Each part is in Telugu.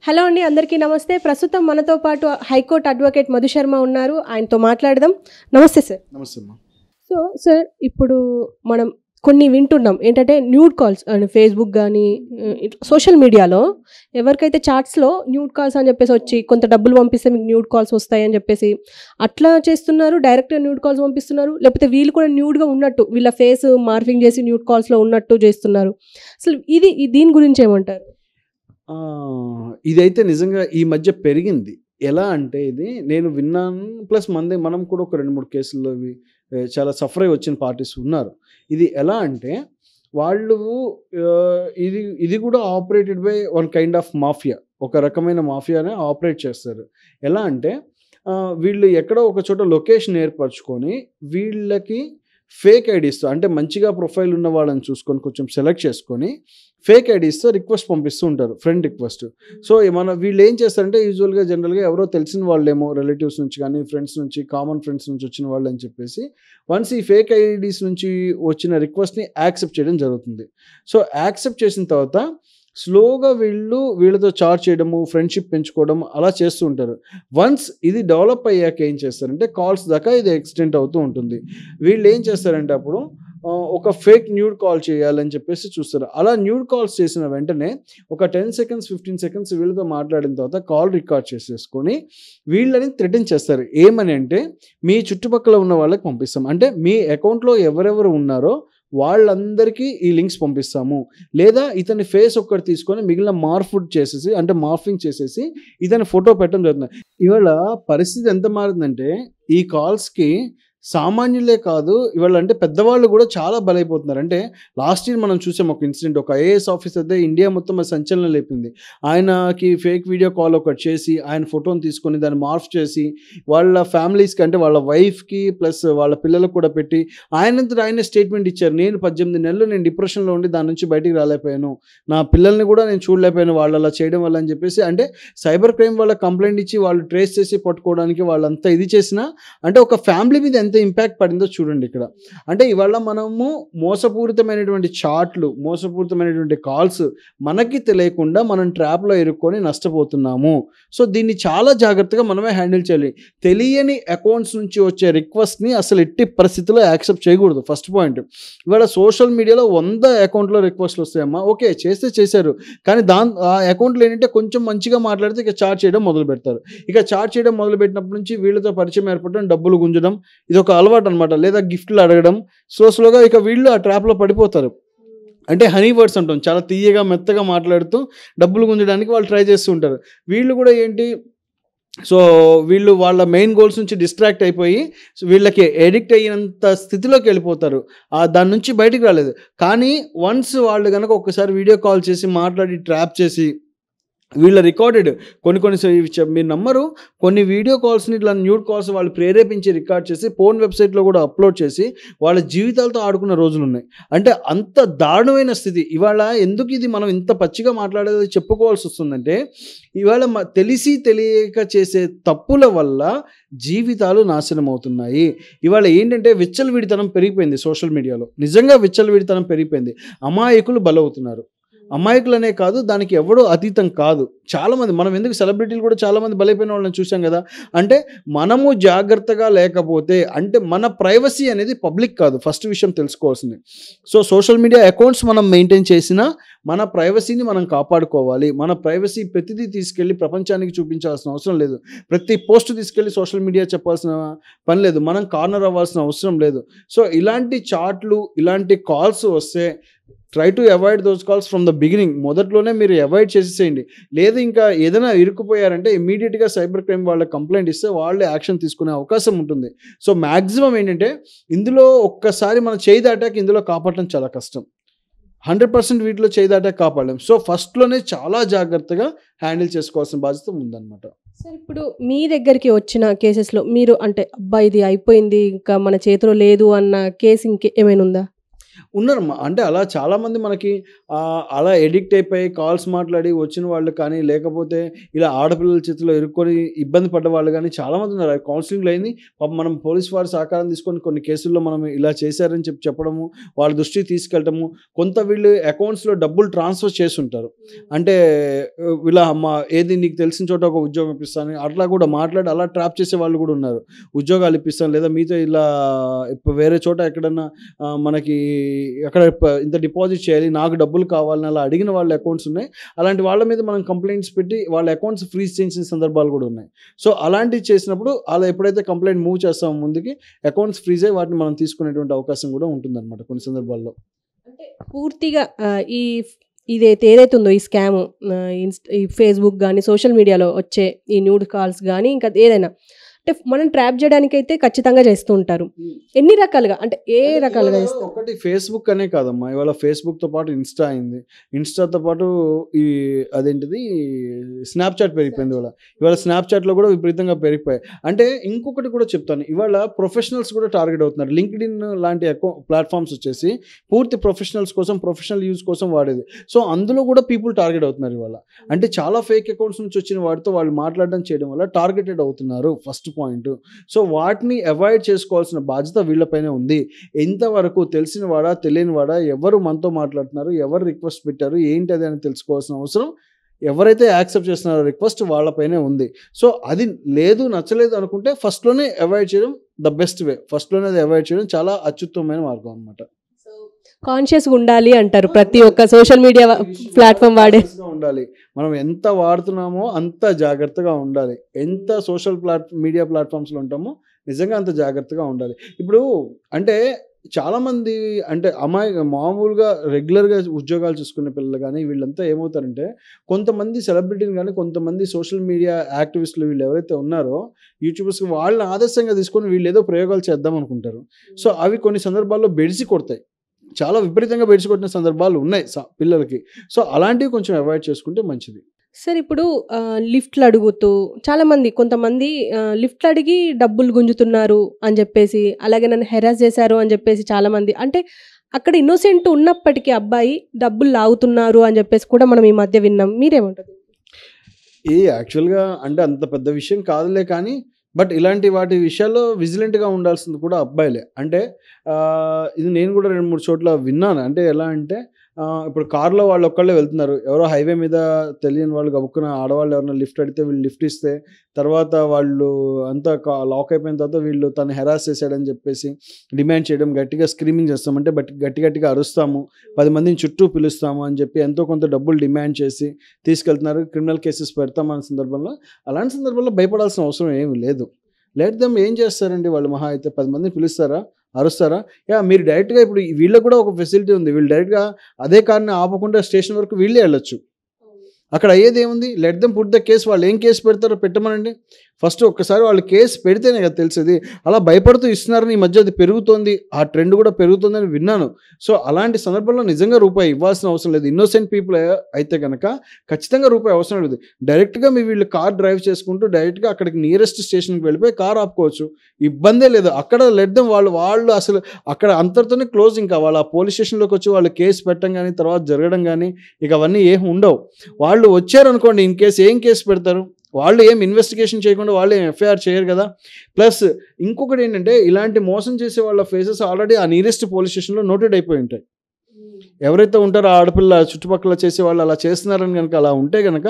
హలో అండి, అందరికీ నమస్తే. ప్రస్తుతం మనతో పాటు హైకోర్టు అడ్వకేట్ మధు శర్మ ఉన్నారు. ఆయనతో మాట్లాడదాం. నమస్తే సార్. నమస్తే అమ్మా. సో సార్, ఇప్పుడు మనం కొన్ని వింటున్నాం ఏంటంటే న్యూడ్ కాల్స్ అని ఫేస్బుక్ కానీ సోషల్ మీడియాలో ఎవరికైతే చాట్స్లో న్యూడ్ కాల్స్ అని చెప్పేసి వచ్చి కొంత డబ్బులు పంపిస్తే మీకు న్యూడ్ కాల్స్ వస్తాయని చెప్పేసి అట్లా చేస్తున్నారు. డైరెక్ట్గా న్యూడ్ కాల్స్ పంపిస్తున్నారు, లేకపోతే వీళ్ళు కూడా న్యూడ్గా ఉన్నట్టు వీళ్ళ ఫేస్ మార్ఫింగ్ చేసి న్యూడ్ కాల్స్లో ఉన్నట్టు చేస్తున్నారు. అసలు దీని గురించి ఏమంటారు? ఇదైతే నిజంగా ఈ మధ్య పెరిగింది. ఎలా అంటే ఇది నేను విన్నాను. ప్లస్ మనం కూడా ఒక 2-3 కేసుల్లో చాలా సఫర్ అయి వచ్చిన పార్టీస్ ఉన్నారు. ఇది ఎలా అంటే వాళ్ళు ఇది కూడా operated by one kind of mafia. ఒక రకమైన మాఫియానే ఆపరేట్ చేస్తారు. ఎలా అంటే వీళ్ళు ఎక్కడో ఒక చోట లొకేషన్ ఏర్పరచుకొని వీళ్ళకి ఫేక్ ఐడీస్తో, అంటే మంచిగా ప్రొఫైల్ ఉన్న వాళ్ళని చూసుకొని కొంచెం సెలెక్ట్ చేసుకొని ఫేక్ ఐడీస్తో రిక్వెస్ట్ పంపిస్తూ ఉంటారు, ఫ్రెండ్ రిక్వెస్ట్. సో వీళ్ళు ఏం చేస్తారంటే యూజువల్గా జనరల్గా ఎవరో తెలిసిన వాళ్ళేమో రిలేటివ్స్ నుంచి కానీ ఫ్రెండ్స్ నుంచి, కామన్ ఫ్రెండ్స్ నుంచి వచ్చిన వాళ్ళు అని చెప్పేసి వన్స్ ఈ ఫేక్ ఐడీస్ నుంచి వచ్చిన రిక్వెస్ట్ని యాక్సెప్ట్ చేయడం జరుగుతుంది. సో యాక్సెప్ట్ చేసిన తర్వాత స్లోగా వీళ్ళతో చాట్ చేయడము, ఫ్రెండ్షిప్ పెంచుకోవడం అలా చేస్తూ ఉంటారు. వన్స్ ఇది డెవలప్ అయ్యాక ఏం చేస్తారంటే కాల్స్ దాకా ఇది ఎక్స్టెండ్ అవుతూ ఉంటుంది. వీళ్ళు ఏం చేస్తారంటే అప్పుడు ఒక ఫేక్ న్యూడ్ కాల్ చేయాలని చెప్పేసి చూస్తారు. అలా న్యూడ్ కాల్స్ చేసిన వెంటనే ఒక 10 సెకండ్స్ 15 సెకండ్స్ వీళ్ళతో మాట్లాడిన తర్వాత కాల్ రికార్డ్ చేసేసుకొని వీళ్ళని థ్రెటన్ చేస్తారు. ఏమని అంటే మీ చుట్టుపక్కల ఉన్న వాళ్ళకి పంపిస్తాం, అంటే మీ అకౌంట్లో ఎవరెవరు ఉన్నారో వాళ్ళందరికీ ఈ లింక్స్ పంపిస్తాము, లేదా ఇతని ఫేస్ ఒక్కటి తీసుకొని మిగిలిన మార్ఫింగ్ చేసేసి ఇతని ఫోటో పెట్టడం జరుగుతుంది. ఇవాళ పరిస్థితి ఎంత మారిందంటే ఈ కాల్స్కి సామాన్యులే కాదు, ఇవాళ అంటే పెద్దవాళ్ళు కూడా చాలా బలైపోతున్నారు. అంటే లాస్ట్ ఇయర్ మనం చూసాం ఒక ఇన్సిడెంట్. ఒక ఐఏఎస్ ఆఫీసర్ అయితే ఇండియా మొత్తం సంచలనం లేపింది. ఆయనకి ఫేక్ వీడియో కాల్ ఒకటి చేసి ఆయన ఫోటోని తీసుకొని దాన్ని మార్ఫ్ చేసి వాళ్ళ ఫ్యామిలీస్కి, అంటే వాళ్ళ వైఫ్కి ప్లస్ వాళ్ళ పిల్లలకు కూడా పెట్టి ఆయనే స్టేట్మెంట్ ఇచ్చారు. నేను 18 నెలలు నేను డిప్రెషన్లో ఉండి దాని నుంచి బయటికి రాలేకపోయాను, నా పిల్లల్ని కూడా నేను చూడలేకపోయాను వాళ్ళు అలా చేయడం వల్ల అని చెప్పేసి. అంటే సైబర్ క్రైమ్ వాళ్ళ కంప్లైంట్ ఇచ్చి వాళ్ళు ట్రేస్ చేసి పట్టుకోవడానికి వాళ్ళంతా ఇది చేసినా అంటే ఒక ఫ్యామిలీ మీద ఎంత ఇంపాక్ట్ పడిందో చూడండి ఇక్కడ. అంటే ఇవాళ మనము మోసపూరితమైనటువంటి చాట్లు, మోసపూరితమైనటువంటి కాల్స్ మనకి తెలియకుండా మనం ట్రాప్లో ఇరుక్కొని నష్టపోతున్నాము. సో దీన్ని చాలా జాగ్రత్తగా మనమే హ్యాండిల్ చేయాలి. తెలియని అకౌంట్స్ నుంచి వచ్చే రిక్వెస్ట్ని అసలు ఎట్టి పరిస్థితుల్లో యాక్సెప్ట్ చేయకూడదు. First point. ఇవాళ సోషల్ మీడియాలో 100 అకౌంట్లో రిక్వెస్ట్లు వస్తాయమ్మా, ఓకే చేశారు, కానీ ఆ అకౌంట్లో ఏంటంటే కొంచెం మంచిగా మాట్లాడితే ఇక చాట్ చేయడం మొదలు పెడతారు. ఇక చాట్ చేయడం మొదలు పెట్టినప్పటి నుంచి వీళ్ళతో పరిచయం ఏర్పడడం, డబ్బులు గుంజడం, ఇది ఒక అలవాటు అనమాట. లేదా గిఫ్ట్లు అడగడం, స్లోగా ఇక వీళ్ళు ఆ ట్రాప్లో పడిపోతారు. అంటే హనీ వర్డ్స్ అంటాం, చాలా తీయగా మెత్తగా మాట్లాడుతూ డబ్బులు గుంజడానికి వాళ్ళు ట్రై చేస్తూ ఉంటారు. వీళ్ళు కూడా ఏంటి, సో వీళ్ళు వాళ్ళ మెయిన్ గోల్స్ నుంచి డిస్ట్రాక్ట్ అయిపోయి వీళ్ళకి ఎడిక్ట్ అయ్యేంత స్థితిలోకి వెళ్ళిపోతారు. దాని నుంచి బయటికి రాలేదు. కానీ వన్స్ వాళ్ళు కనుక ఒక్కసారి వీడియో కాల్ చేసి మాట్లాడి ట్రాప్ చేసి వీళ్ళ రికార్డెడ్ కొన్ని మీరు నమ్మరు, కొన్ని వీడియో కాల్స్ని ఇట్లా న్యూడ్ కాల్స్ వాళ్ళు ప్రేరేపించి రికార్డ్ చేసి పోర్న్ వెబ్సైట్లో కూడా అప్లోడ్ చేసి వాళ్ళ జీవితాలతో ఆడుకున్న రోజులు ఉన్నాయి. అంటే అంత దారుణమైన స్థితి. ఇవాళ ఎందుకు ఇది మనం ఇంత పచ్చిగా మాట్లాడేది చెప్పుకోవాల్సి వస్తుందంటే ఇవాళ తెలియక చేసే తప్పుల వల్ల జీవితాలు నాశనం అవుతున్నాయి. ఇవాళ ఏంటంటే విచ్చలవిడితనం పెరిగిపోయింది సోషల్ మీడియాలో. నిజంగా విచ్చలవిడితనం పెరిగిపోయింది. అమాయకులు బలవుతున్నారు. అమాయకులనే కాదు, దానికి ఎవడో అతీతం కాదు. చాలామంది మనం ఎందుకు సెలబ్రిటీలు కూడా చాలామంది బలైపోయిన వాళ్ళని చూసాం కదా. అంటే మనము జాగ్రత్తగా లేకపోతే, అంటే మన ప్రైవసీ అనేది పబ్లిక్ కాదు, ఫస్ట్ విషయం తెలుసుకోవాల్సింది. సో సోషల్ మీడియా అకౌంట్స్ మనం మెయింటైన్ చేసినా మన ప్రైవసీని మనం కాపాడుకోవాలి. మన ప్రైవసీ ప్రతిదీ తీసుకెళ్ళి ప్రపంచానికి చూపించాల్సిన అవసరం లేదు. ప్రతి పోస్ట్ తీసుకెళ్ళి సోషల్ మీడియా చెప్పాల్సిన పని లేదు. మనం కార్నర్ అవ్వాల్సిన అవసరం లేదు. సో ఇలాంటి చాట్లు, ఇలాంటి కాల్స్ వస్తే try to avoid those calls from the beginning. మొదట్లోనే మీరు అవాయిడ్ చేసేసేయండి. లేదు ఇంకా ఏదైనా ఇరుక్కుపోయారంటే ఇమీడియట్గా సైబర్ క్రైమ్ వాళ్ళకి కంప్లైంట్ ఇస్తే వాళ్ళే యాక్షన్ తీసుకునే అవకాశం ఉంటుంది. సో మ్యాక్సిమం ఏంటంటే ఇందులో ఒక్కసారి మన చేయి దాటాక ఇందులో కాపాడటం చాలా కష్టం. 100% వీటిలో చేయి దాటాక కాపాడలేం. సో ఫస్ట్లోనే చాలా జాగ్రత్తగా హ్యాండిల్ చేసుకోవాల్సిన బాధ్యత ఉందన్నమాట. సార్, ఇప్పుడు మీ దగ్గరికి వచ్చిన కేసెస్లో మీరు అంటే అబ్బా ఇది అయిపోయింది ఇంకా మన చేతిలో లేదు అన్న కేసు ఇంకేమైనా ఉందా? ఉన్నారమ్మా. అంటే అలా చాలామంది మనకి అలా ఎడిక్ట్ అయిపోయి కాల్స్ మాట్లాడి వచ్చిన వాళ్ళు కానీ, లేకపోతే ఇలా ఆడపిల్లల చేతిలో ఇరుక్కొని ఇబ్బంది పడ్డ వాళ్ళు గానీ చాలామంది ఉన్నారు. అవి కౌన్సిలింగ్‌లో అయింది. పాపం మనం పోలీస్ వారి సహకారం తీసుకొని కొన్ని కేసుల్లో మనం ఇలా చేశారని చెప్పడము, వాళ్ళ దృష్టికి తీసుకెళ్ళటము, కొంత వీళ్ళు అకౌంట్స్‌లో డబ్బులు ట్రాన్స్‌ఫర్ చేసుంటారు. అంటే ఇలా ఏది నీకు తెలిసిన చోట ఒక ఉద్యోగం ఇప్పిస్తాను అట్లా కూడా మాట్లాడి అలా ట్రాప్ చేసే వాళ్ళు కూడా ఉన్నారు. ఉద్యోగాలు ఇప్పిస్తాను లేదా మీతో ఇలా వేరే చోట ఎక్కడన్నా మనకి అక్కడ ఇంత డిపాజిట్ చేయాలి నాకు డబ్బులు కావాలని అలా అడిగిన వాళ్ళ అకౌంట్స్ ఉన్నాయి. అలాంటి వాళ్ళ మీద మనం కంప్లైంట్స్ పెట్టి వాళ్ళ అకౌంట్స్ ఫ్రీజ్ చేసిన సందర్భాలు కూడా ఉన్నాయి. సో అలాంటివి చేసినప్పుడు అలా ఎప్పుడైతే కంప్లైంట్ మూవ్ చేస్తామో ముందుకి అకౌంట్స్ ఫ్రీజ్ అయ్యి వాటిని మనం తీసుకునేటువంటి అవకాశం కూడా ఉంటుందన్నమాట కొన్ని సందర్భాల్లో. అంటే పూర్తిగా ఈ ఇదైతే ఏదైతే ఉందో ఈ స్కామ్ ఈ ఫేస్బుక్ కానీ సోషల్ మీడియాలో వచ్చే ఈ న్యూడ్ కాల్స్ కానీ ఇంకా ఏదైనా అంటే మనం ట్రాప్ చేయడానికైతే ఖచ్చితంగా చేస్తూ ఉంటారు. ఎన్ని రకాలుగా అంటే ఏ రకాలుగా చేస్తారు? ఒకటి ఫేస్బుక్ అనే కాదమ్మా, ఇవాళ ఫేస్బుక్తో పాటు ఇన్స్టా అయింది. ఇన్స్టాతో పాటు ఈ అదేంటిది స్నాప్చాట్ పెరిగిపోయింది. ఇవాళ స్నాప్చాట్లో కూడా విపరీతంగా పెరిగిపోయాయి. అంటే ఇంకొకటి కూడా చెప్తాను, ఇవాళ ప్రొఫెషనల్స్ కూడా టార్గెట్ అవుతున్నారు. లింక్డ్ఇన్ లాంటి ప్లాట్ఫామ్స్ వచ్చేసి పూర్తి ప్రొఫెషనల్స్ కోసం ప్రొఫెషనల్ యూజ్ కోసం వాడేది. సో అందులో కూడా పీపుల్ టార్గెట్ అవుతున్నారు ఇవాళ. అంటే చాలా ఫేక్ అకౌంట్స్ నుంచి వచ్చిన వాటితో వాళ్ళు మాట్లాడడం చేయడం వల్ల టార్గెటెడ్ అవుతున్నారు ఫస్ట్ పాయింట్. సో వాటిని అవాయిడ్ చేసుకోవాల్సిన బాధ్యత వీళ్ళపైనే ఉంది. ఎంతవరకు తెలిసిన వాడా తెలియని వాడా ఎవరు మనతో మాట్లాడుతున్నారు, ఎవరు రిక్వెస్ట్ పెట్టారు, ఏంటి అది అని తెలుసుకోవాల్సిన అవసరం ఎవరైతే యాక్సెప్ట్ చేస్తున్నారో రిక్వెస్ట్ వాళ్ళపైనే ఉంది. సో అది లేదు నచ్చలేదు అనుకుంటే ఫస్ట్లోనే అవాయిడ్ చేయడం ద బెస్ట్ వే. ఫస్ట్లోనే అది అవాయిడ్ చేయడం చాలా అత్యుత్తమమైన మార్గం అనమాట. కాన్షియస్గా ఉండాలి అంటారు ప్రతి ఒక్క సోషల్ మీడియా ప్లాట్ఫామ్ వాడే ఉండాలి. మనం ఎంత వాడుతున్నామో అంత జాగ్రత్తగా ఉండాలి. ఎంత సోషల్ మీడియా ప్లాట్ఫామ్స్లో ఉంటామో నిజంగా అంత జాగ్రత్తగా ఉండాలి. ఇప్పుడు అంటే చాలామంది అంటే మామూలుగా రెగ్యులర్గా ఉద్యోగాలు చూసుకునే పిల్లలు కానీ వీళ్ళంతా ఏమవుతారంటే కొంతమంది సెలబ్రిటీలు కానీ కొంతమంది సోషల్ మీడియా యాక్టివిస్టులు వీళ్ళు ఎవరైతే ఉన్నారో యూట్యూబర్స్ వాళ్ళని ఆదర్శంగా తీసుకొని వీళ్ళు ఏదో ప్రయోగాలు చేద్దాం అనుకుంటారు. సో అవి కొన్ని సందర్భాల్లో బెడిసి కొడతాయి. చాలా విపరీతంగా బెడిసి కొట్టిన సందర్భాలు ఉన్నాయి పిల్లలకి. సో అలాంటివి కొంచెం అవాయిడ్ చేసుకుంటే మంచిది. సార్ ఇప్పుడు లిఫ్ట్లు అడుగుతూ చాలామంది కొంతమంది లిఫ్ట్లు అడిగి డబ్బులు గుంజుతున్నారు అని చెప్పేసి అలాగే నన్ను హెరాస్ చేశారు అని చెప్పేసి చాలామంది అంటే అక్కడ ఇన్నోసెంట్ ఉన్నప్పటికీ అబ్బాయి డబ్బులు లాగుతున్నారు అని చెప్పేసి కూడా మనం ఈ మధ్య విన్నాం. మీరేమంటారు? యాక్చువల్గా అంటే అంత పెద్ద విషయం కాదులే కానీ బట్ ఇలాంటి వాటి విషయాల్లో విజిలెంట్గా ఉండాల్సింది కూడా అబ్బాయిలే. అంటే ఇది నేను కూడా 2-3 చోట్ల విన్నాను. అంటే ఎలా అంటే ఇప్పుడు కార్లో వాళ్ళు ఒక్కళ్ళే వెళ్తున్నారు, ఎవరో హైవే మీద తెలియని వాళ్ళు గబుక్కున ఆడవాళ్ళు ఎవరైనా లిఫ్ట్ అడిగితే వీళ్ళు లిఫ్ట్ ఇస్తే తర్వాత వాళ్ళు అంతా లాక్ అయిపోయిన తర్వాత వీళ్ళు తను హెరాస్ చేశాడని చెప్పేసి డిమాండ్ చేయడం, గట్టిగా స్క్రీమింగ్ చేస్తాం అంటే గట్టిగా అరుస్తాము, 10 మందిని చుట్టూ పిలుస్తాము అని చెప్పి ఎంతో కొంత డబ్బులు డిమాండ్ చేసి తీసుకెళ్తున్నారు. క్రిమినల్ కేసెస్ పెడతాం అనే సందర్భంలో అలాంటి సందర్భంలో భయపడాల్సిన అవసరం ఏమి లేదు. లెట్ దెమ్ ఏం చేస్తారండి వాళ్ళు మహా అయితే 10 మందిని పిలుస్తారా, అరుస్తారా? మీరు డైరెక్ట్గా ఇప్పుడు వీళ్ళకి కూడా ఒక ఫెసిలిటీ ఉంది. వీళ్ళు డైరెక్ట్గా అదే కార్ని ఆపకుండా స్టేషన్ వరకు వీళ్ళే వెళ్ళొచ్చు. అక్కడ అయ్యేది ఏముంది? Let them put the case. వాళ్ళు ఏం కేసు పెడతారో పెట్టమనండి. ఫస్ట్ ఒక్కసారి వాళ్ళు కేసు పెడితేనే కదా తెలిసేది. అలా భయపడుతూ ఇస్తున్నారని ఈ మధ్య అది పెరుగుతోంది, ఆ ట్రెండ్ కూడా పెరుగుతుందని విన్నాను. సో అలాంటి సందర్భంలో నిజంగా రూపాయి ఇవ్వాల్సిన అవసరం లేదు. ఇన్నోసెంట్ పీపుల్ అయితే కనుక ఖచ్చితంగా రూపాయి అవసరం లేదు. డైరెక్ట్గా వీళ్ళు కార్ డ్రైవ్ చేసుకుంటూ డైరెక్ట్గా అక్కడికి నియరెస్ట్ స్టేషన్కి వెళ్ళిపోయి కార్ ఆపుకోవచ్చు, ఇబ్బందే లేదు. అక్కడ లెట్ దెమ్ వాళ్ళు అసలు అక్కడ అంతటితోనే క్లోజ్. ఇంకా వాళ్ళు ఆ పోలీస్ స్టేషన్లోకి వచ్చి వాళ్ళు కేసు పెట్టడం కానీ తర్వాత జరగడం కానీ ఇక అవన్నీ ఏం ఉండవు. వాళ్ళు వచ్చారనుకోండి ఇన్ కేసు ఏం కేసు పెడతారు? వాళ్ళు ఏం ఇన్వెస్టిగేషన్ చేయకుండా వాళ్ళు ఏం ఎఫ్ఐఆర్ చేయరు కదా. ప్లస్ ఇంకొకటి ఏంటంటే ఇలాంటి మోసం చేసే వాళ్ళ ఫేసెస్ ఆల్రెడీ ఆ నియరెస్ట్ పోలీస్ స్టేషన్లో నోటెడ్ అయిపోయి ఉంటాయి. ఎవరైతే ఉంటారో ఆడపిల్ల చుట్టుపక్కల చేసే వాళ్ళు అలా చేస్తున్నారని కనుక అలా ఉంటే కనుక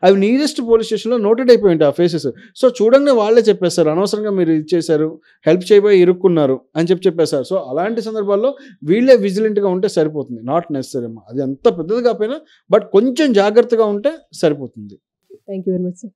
అవి నియరెస్ట్ పోలీస్ స్టేషన్లో నోటెడ్ అయిపోయి ఉంటాయి ఆ ఫేసెస్. సో చూడండి వాళ్ళే చెప్పేస్తారు అనవసరంగా మీరు ఇది చేశారు, హెల్ప్ చేయబోయి ఇరుక్కున్నారు అని చెప్పేశారు. సో అలాంటి సందర్భాల్లో వీళ్ళే విజిలెంట్గా ఉంటే సరిపోతుంది. నాట్ నెసరీ అమ్మా, అది అంత పెద్దది కాకపోయినా బట్ కొంచెం జాగ్రత్తగా ఉంటే సరిపోతుంది. Thank you very much sir.